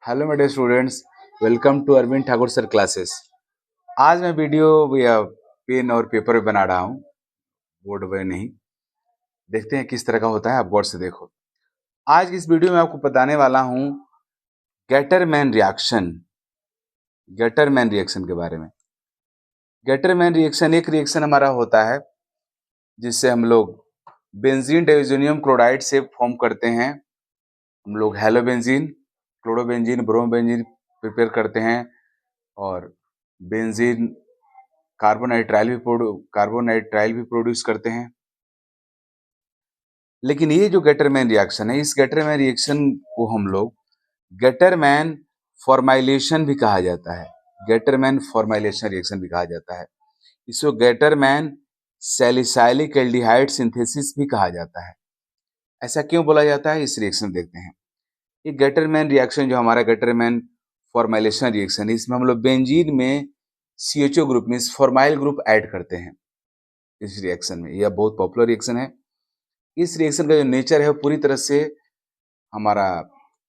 Hello मेरे students, welcome to Arvind Thakur sir classes. आज मैं वीडियो या पेन और पेपर पे बना रहा हूँ, बोर्ड पे नहीं। देखते हैं किस तरह का होता है, आप गौर से देखो। आज की इस वीडियो में आपको बताने वाला हूँ गेटरमैन रिएक्शन, गेटरमैन रिएक्शन के बारे में। गेटरमैन रिएक्शन एक रिएक्शन हमारा होता है जिससे हम लोग बेंजीन डाइज़ोनियम क्लोराइड से फॉर्म करते हैं। हम लोग हेलोबेंजीन, क्लोरोबेंजीन, ब्रोमोबेंजीन प्रिपेयर करते हैं और बेंजीन कार्बोनाइट्राइल भी प्रोड्यूस करते हैं। लेकिन ये जो गेटरमैन रिएक्शन है, इस गेटरमैन रिएक्शन को हम लोग गेटरमैन फॉर्माइलेशन भी कहा जाता है। गेटरमैन फॉर्माइलेशन रिएक्शन भी कहा जाता है। इसको गेटरमैन सैलिसाइलिक एल्डिहाइड सिंथेसिस भी कहा जाता है। ऐसा क्यों बोला जाता है, इस रिएक्शन देखते हैं। ये गेटरमैन रिएक्शन जो हमारा गेटरमैन फॉर्माइलेशन रिएक्शन है, इसमें हम लोग बेंजीन में CHO ग्रुप में फॉर्माइल ग्रुप ऐड करते हैं इस रिएक्शन में। यह बहुत पॉपुलर रिएक्शन है। इस रिएक्शन का जो नेचर है वो पूरी तरह से हमारा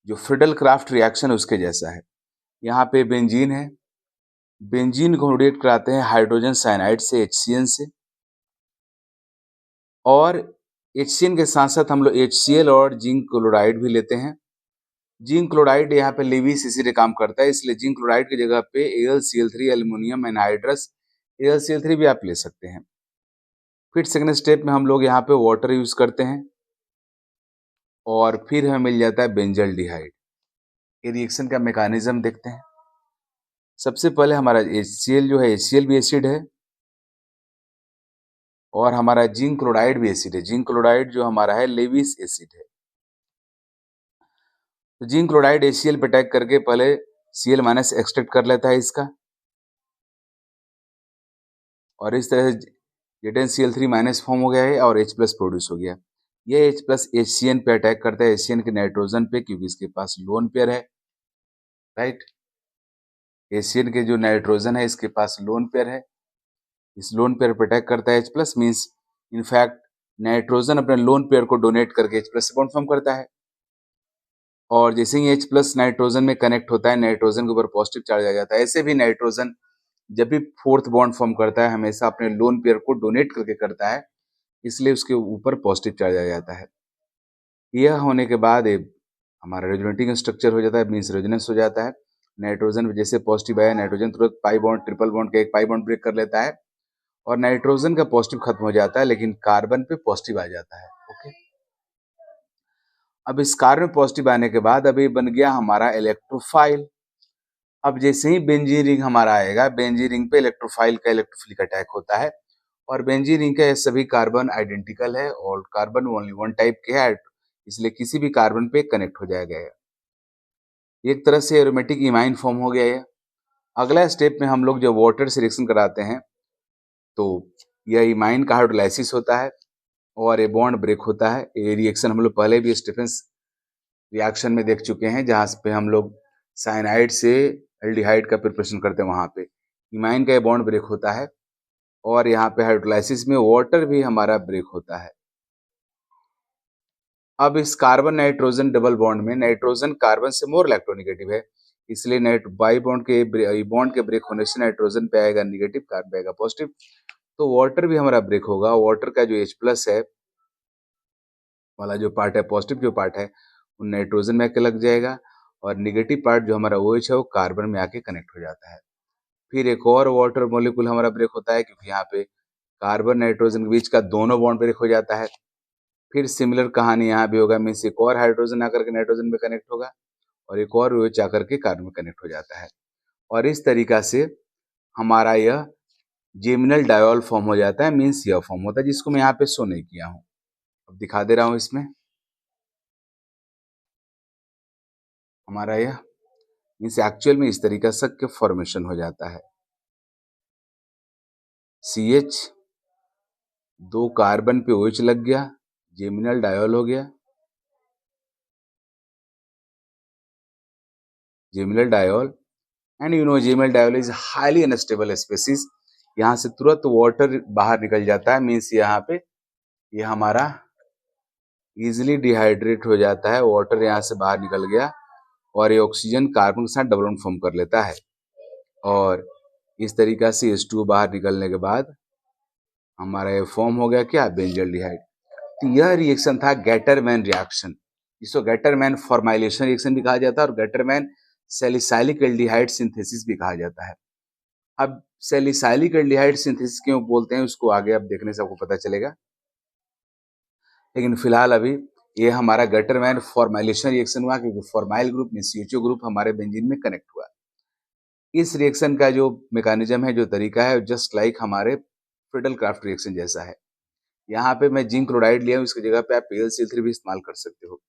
जो फ्रिडल क्राफ्ट रिएक्शन है उसके जैसा है। यहाँ पे बेंजीन है, बेंजीन को रिएक्ट कराते हैं हाइड्रोजन साइनाइड से, HCN से, और HCN के साथ साथ हम लोग HCl और जिंक क्लोराइड भी लेते हैं। जिंक क्लोराइड यहाँ पे लेविस एसिड काम करता है, इसलिए जिंक क्लोराइड की जगह पे AlCl3 एल्युमिनियम एनहाइड्रस AlCl3 भी आप ले सकते हैं। फिर सेकंड स्टेप में हम लोग यहाँ पे वाटर यूज करते हैं और फिर हमें मिल जाता है बेंजल्डिहाइड। ये रिएक्शन का मैकेनिज्म देखते हैं। सबसे पहले हमारा HCl जो है, HCl भी एसिड है और हमारा जिंक क्लोराइड भी एसिड है। जिंक क्लोराइड जो हमारा है लेविस एसिड है। तो जिंक क्लोराइड HCl पे अटैक करके पहले Cl- एक्सट्रैक्ट कर लेता है इसका, और इस तरह से ZnCl3- फॉर्म हो गया है और H+ प्रोड्यूस हो गया। ये H+ HCN पे अटैक करता है, HCN के नाइट्रोजन पे, क्योंकि इसके पास लोन पेयर है, राइट। HCN के जो नाइट्रोजन है इसके पास लोन पेयर है, इस लोन पेयर पे अटैक करता है H+, मींस इनफैक्ट नाइट्रोजन अपने लोन पेयर को डोनेट करके H+ से बॉन्ड फॉर्म करता है। और जैसे ही H+ नाइट्रोजन में कनेक्ट होता है, नाइट्रोजन के ऊपर पॉजिटिव चार्ज आ जाता है। ऐसे भी नाइट्रोजन जब भी फोर्थ बॉन्ड फॉर्म करता है हमेशा अपने लोन पेयर को डोनेट करके करता है, इसलिए उसके ऊपर पॉजिटिव चार्ज आ जाता है। यह होने के बाद हमारा रेजोनेटिंग स्ट्रक्चर हो जाता है, मींस रेजोनेंस हो जाता है। नाइट्रोजन जैसे पॉजिटिव आया, नाइट्रोजन तुरंत पाई बॉन्ड, ट्रिपल बॉन्ड के एक पाई बॉन्ड ब्रेक कर लेता है और नाइट्रोजन का पॉजिटिव खत्म हो जाता है, लेकिन कार्बन पे पॉजिटिव आ जाता है। ओके, अब इस कार्बन पॉजिटिव आने के बाद अभी बन गया हमारा इलेक्ट्रोफाइल। अब जैसे ही बेंजीन रिंग हमारा आएगा, बेंजीन रिंग पे इलेक्ट्रोफाइल का इलेक्ट्रोफिलिक अटैक होता है और बेंजीन रिंग का सभी कार्बन आइडेंटिकल है और कार्बन ओनली वन टाइप के है, इसलिए किसी भी कार्बन पे कनेक्ट हो जाएगा। एक तरह से एरोमेटिक इमाइन फॉर्म हो गया है। अगला स्टेप में हम लोग जब वाटर से रिएक्शन कराते हैं तो यह इमाइन का हाइड्रोलाइसिस होता है और ये बॉन्ड ब्रेक होता है। ये रिएक्शन हम लोग पहले भी स्टीफेंस रिएक्शन में देख चुके हैं, जहाँ पे हम लोग साइनाइड से एल्डिहाइड का प्रिपरेशन करते हैं, वहां पे इमाइन का ये बॉन्ड ब्रेक होता है और यहाँ पे हाइड्रोलाइसिस में वाटर भी हमारा ब्रेक होता है। अब इस कार्बन नाइट्रोजन डबल बॉन्ड में नाइट्रोजन कार्बन से मोर इलेक्ट्रोनेगेटिव है, इसलिए नाइट बाई बॉन्ड के ब्रेक होने से नाइट्रोजन पे आएगा निगेटिव, कार्बन पे आएगा पॉजिटिव, तो वाटर भी हमारा ब्रेक होगा। वाटर का जो H+ है वाला जो पार्ट है, पॉजिटिव जो पार्ट है, वो नाइट्रोजन में आके लग जाएगा और निगेटिव पार्ट जो हमारा OH है वो कार्बन में आके कनेक्ट हो जाता है। फिर एक और वाटर मॉलिक्यूल हमारा ब्रेक होता है, क्योंकि यहाँ पे कार्बन नाइट्रोजन के बीच का दोनों बॉन्ड ब्रेक हो जाता है। फिर सिमिलर कहानी यहाँ भी होगा, मीन्स एक और हाइड्रोजन आकर के नाइट्रोजन में कनेक्ट होगा और एक और OH आकर के कार्बन में कनेक्ट हो जाता है, और इस तरीका से हमारा यह जेमिनल डायोल फॉर्म हो जाता है, मीन्स यह फॉर्म होता है, जिसको मैं यहाँ पे शो नहीं किया हूँ, अब दिखा दे रहा हूँ। इसमें हमारा यह मीन्स एक्चुअल में इस तरीका से के फॉर्मेशन हो जाता है। CH, 2 कार्बन पे OH लग गया, जेमिनल डायोल हो गया, geminal diol. And you know geminal diol is highly unstable species, यहाँ से तुरंत वाटर बाहर निकल जाता है, मीन्स यहाँ पे ये हमारा इजिली डिहाइड्रेट हो जाता है, वाटर यहाँ से बाहर निकल गया और ये ऑक्सीजन कार्बन के साथ डबल बॉन्ड फॉर्म कर लेता है और इस तरीका से H2O बाहर निकलने के बाद हमारा ये फॉर्म हो गया क्या, बेंजल्डिहाइड। तो यह रिएक्शन था गैटरमैन रिएक्शन, जिसको गैटरमैन फॉर्माइलेशन रिएक्शन भी कहा जाता है और गैटरमैन सैलिसाइलिक एल्डिहाइड सिंथेसिस भी कहा जाता है। अब सैलिसाइलिक एल्डिहाइड सिंथेसिस क्यों बोलते हैं उसको आगे अब देखने से आपको पता चलेगा, लेकिन फिलहाल अभी ये हमारा गैटरमैन फॉर्माइलेशन रिएक्शन हुआ क्योंकि फॉर्माइल ग्रुप में CHO ग्रुप हमारे बेंजीन में कनेक्ट हुआ। इस रिएक्शन का जो मैकेनिज्म है, जो तरीका है, जस्ट लाइक हमारे फ्रीडल-क्राफ्ट रिएक्शन जैसा है। यहाँ पे मैं जिंक क्लोराइड लिया हूँ, इसकी जगह पे आप PlCl3 भी इस्तेमाल कर सकते हो।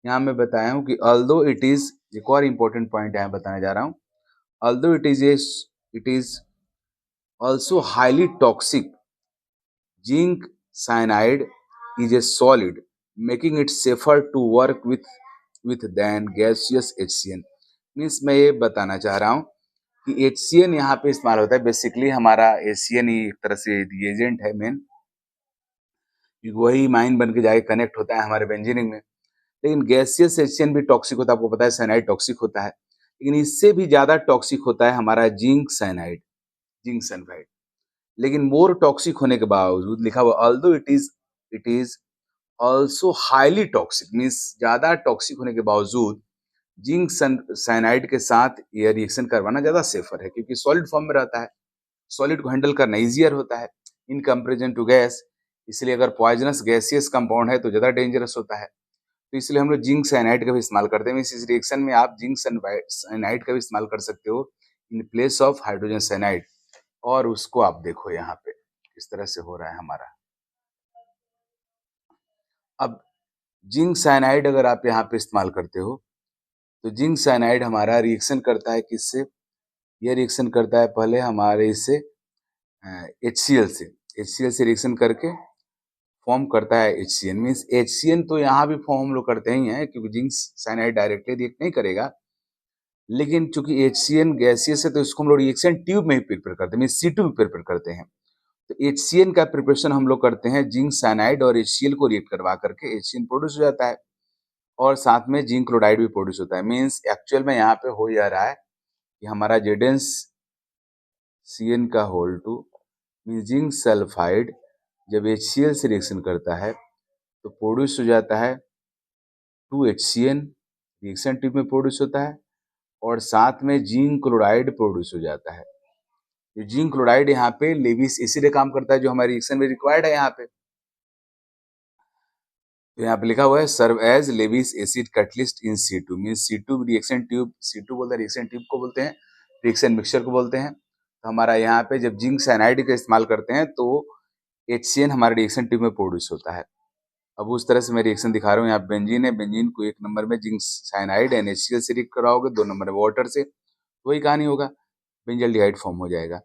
यहाँ मैं बताया हूँ कि ऑल्दो इट इज, एक और इम्पोर्टेंट पॉइंट यहाँ बताने जा रहा हूँ, although it is also highly toxic, zinc cyanide is a solid, making it safer to work with than gaseous HCN। Means मैं ये बताना चाह रहा हूँ कि HCN यहाँ पे इस्तेमाल होता है, बेसिकली हमारा HCN ही एक तरह से रिएजेंट है मेन, वही माइन बन के जाके कनेक्ट होता है हमारे बेंजीनिंग में। लेकिन गैसियस HCN भी टॉक्सिक होता है, आपको पता है साइनाइड टॉक्सिक होता है, लेकिन इससे भी ज्यादा टॉक्सिक होता है हमारा जिंक साइनाइड, जिंक सल्फाइड। लेकिन मोर टॉक्सिक होने के बावजूद लिखा हुआ although it is also highly toxic, means ज्यादा टॉक्सिक होने के बावजूद जिंक साइनाइड के साथ यह रिएक्शन करवाना ज्यादा सेफर है क्योंकि सॉलिड फॉर्म में रहता है, सॉलिड को हैंडल करना इजियर होता है इन कंपेरिजन टू गैस। इसलिए अगर पॉइजनस गैसियस कंपाउंड है तो ज्यादा डेंजरस होता है, तो इसलिए हम लोग जिंक साइनाइड का भी इस्तेमाल करते हैं। इस रिएक्शन में आप जिंक साइनाइड का भी इस्तेमाल कर सकते हो in place of hydrogen cyanide, और उसको आप देखो यहाँ पे किस तरह से हो रहा है हमारा। अब जिंक साइनाइड अगर आप यहाँ पे इस्तेमाल करते हो तो जिंक साइनाइड हमारा रिएक्शन करता है किससे, यह रिएक्शन करता है पहले हमारे इससे HCl से, HCl से रिएक्शन करके फॉर्म करता है HCN। मीन्स HCN तो यहाँ भी फॉर्म हम लोग करते ही हैं क्योंकि जिंक साइनाइड डायरेक्टली रिएक्ट नहीं करेगा, लेकिन चूंकि HCN गैसियस है तो इसको हम लोग रिएक्शन ट्यूब में ही प्रिपेयर करते हैं, मीन्स C2 में प्रिपेयर करते हैं। तो HCN का प्रिपरेशन हम लोग करते हैं जिंक साइनाइड और HCl को रिएक्ट करवा करके HCN प्रोड्यूस हो जाता है और साथ में जिंक क्लोराइड भी प्रोड्यूस होता है। मीन्स एक्चुअल में यहाँ पे हो जा रहा है कि हमारा ZnCN का whole two means zinc sulphide जब HCl से रिएक्शन करता है तो प्रोड्यूस हो जाता है 2HCN, रिएक्शन ट्यूब में प्रोड्यूस होता है और साथ में जिंक क्लोराइड प्रोड्यूस हो जाता है। जो जिंक क्लोराइड यहाँ पे लेविस एसिड काम करता है जो हमारे रिएक्शन में रिक्वायर्ड है यहाँ पे। तो यहाँ पे लिखा हुआ है serve as Lewis acid catalyst in C2, means C2 reaction tube, C2 बोलते हैं रिएक्शन ट्यूब को बोलते हैं, रिएक्शन मिक्सचर को बोलते हैं। तो हमारा यहाँ पे जब जिंक साइनाइड का इस्तेमाल करते हैं तो HCN हमारे रिएक्शन ट्यूब में प्रोड्यूस होता है। अब उस तरह से मैं रिएक्शन दिखा रहा हूँ, यहाँ बेंजीन है, बेंजीन को 1 नंबर में जिंक साइनाइड NaCl से रिएक्ट कराओगे, 2 नंबर में वाटर से, वही कहानी होगा, बेंजल्डिहाइड फॉर्म हो जाएगा।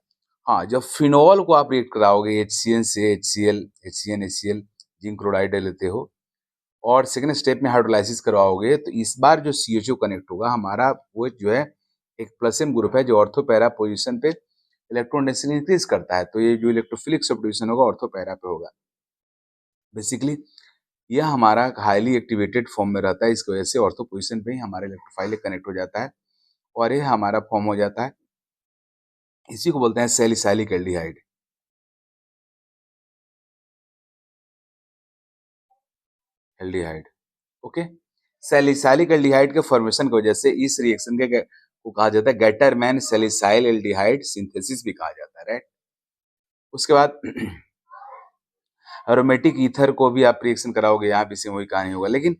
हाँ, जब फिनॉल को आप रिएक्ट कराओगे HCN से HCl, HCN HCl zinc chloride लेते हो और सेकेंड स्टेप में हाइड्रोलाइसिस करवाओगे तो इस बार जो CHO कनेक्ट होगा हमारा वो जो है एक प्लसम ग्रुप है जो ऑर्थो पैरा पोजीशन पे इलेक्ट्रॉन डेंसिटी इंक्रीज करता है, तो ये जो इलेक्ट्रोफिलिक सब्स्टिट्यूशन होगा ऑर्थो पैरा पे होगा। बेसिकली यह हमारा हाईली एक्टिवेटेड फॉर्म में रहता है, इसकी वजह से ऑर्थो पोजीशन पे ही हमारा इलेक्ट्रोफाइल कनेक्ट हो जाता है और ये हमारा फॉर्म हो जाता है, इसी को बोलते हैं salicylic aldehyde. Aldehyde okay, salicylic aldehyde के फॉर्मेशन की वजह से इस रिएक्शन के को कहा जाता है गैटरमैन सैलिसाइल एल्डिहाइड सिंथेसिस भी कहा जाता है, राइट। उसके बाद एरोमेटिक ईथर को भी आप रिएक्शन कराओगे, यहाँ भी सेम वही कहानी होगा, लेकिन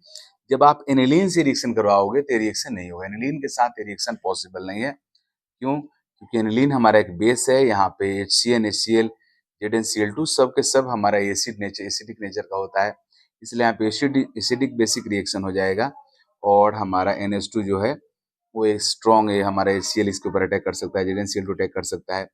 जब आप एनिलीन से रिएक्शन करवाओगे तो रिएक्शन नहीं होगा, एनिलीन के साथ रिएक्शन पॉसिबल नहीं है। क्यों? क्योंकि एनिलीन हमारा एक बेस है, यहाँ पे HCN HCl ZnCl2 सब के सब हमारा एसिडिक नेचर का होता है, इसलिए यहाँ पे एसिडिक बेसिक रिएक्शन हो जाएगा और हमारा NH2 जो है वो एक स्ट्रॉन्ग है, हमारा HCl इसके ऊपर अटैक कर सकता है, ZnCl2 अटैक कर सकता है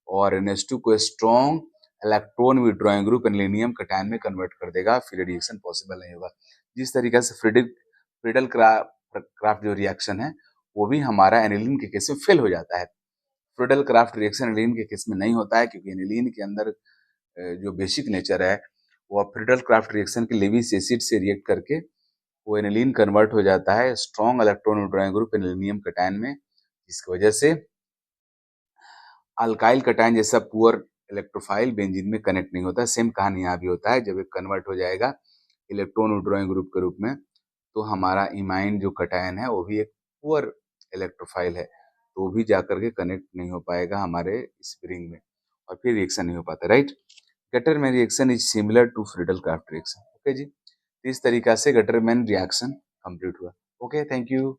और NH2 को strong electron withdrawing group anilinium cation में कन्वर्ट कर देगा, फिर रिएक्शन पॉसिबल नहीं होगा। जिस तरीके से फ्रीडल क्राफ्ट जो रिएक्शन है वो भी हमारा एनिलीन के केस में फेल हो जाता है। फ्रीडल क्राफ्ट रिएक्शन एनिलीन के केस में नहीं होता है क्योंकि एनिलीन के अंदर जो बेसिक नेचर है वो फ्रीडल क्राफ्ट रिएक्शन के लेविस एसिड से रिएक्ट करके वो एनिलीन कन्वर्ट हो जाता है strong electron withdrawing group anilinium cation में, जिसकी वजह से अल्काइल कटायन जैसा पुअर इलेक्ट्रोफाइल बेंजीन में कनेक्ट नहीं होता। सेम कहानी यहाँ भी होता है, जब ये कन्वर्ट हो जाएगा इलेक्ट्रॉन विड्रॉइंग ग्रुप के रूप में, तो हमारा इमाइन जो कटायन है वो भी एक पुअर इलेक्ट्रोफाइल है, तो वो भी जाकर के कनेक्ट नहीं हो पाएगा हमारे स्प्रिंग में, और फिर रिएक्शन नहीं हो पाता, right. Gattermann reaction is similar to Friedel Craft reaction. Okay जी, इस तरीका से गटरमैन रिएक्शन कंप्लीट हुआ। Okay, thank you.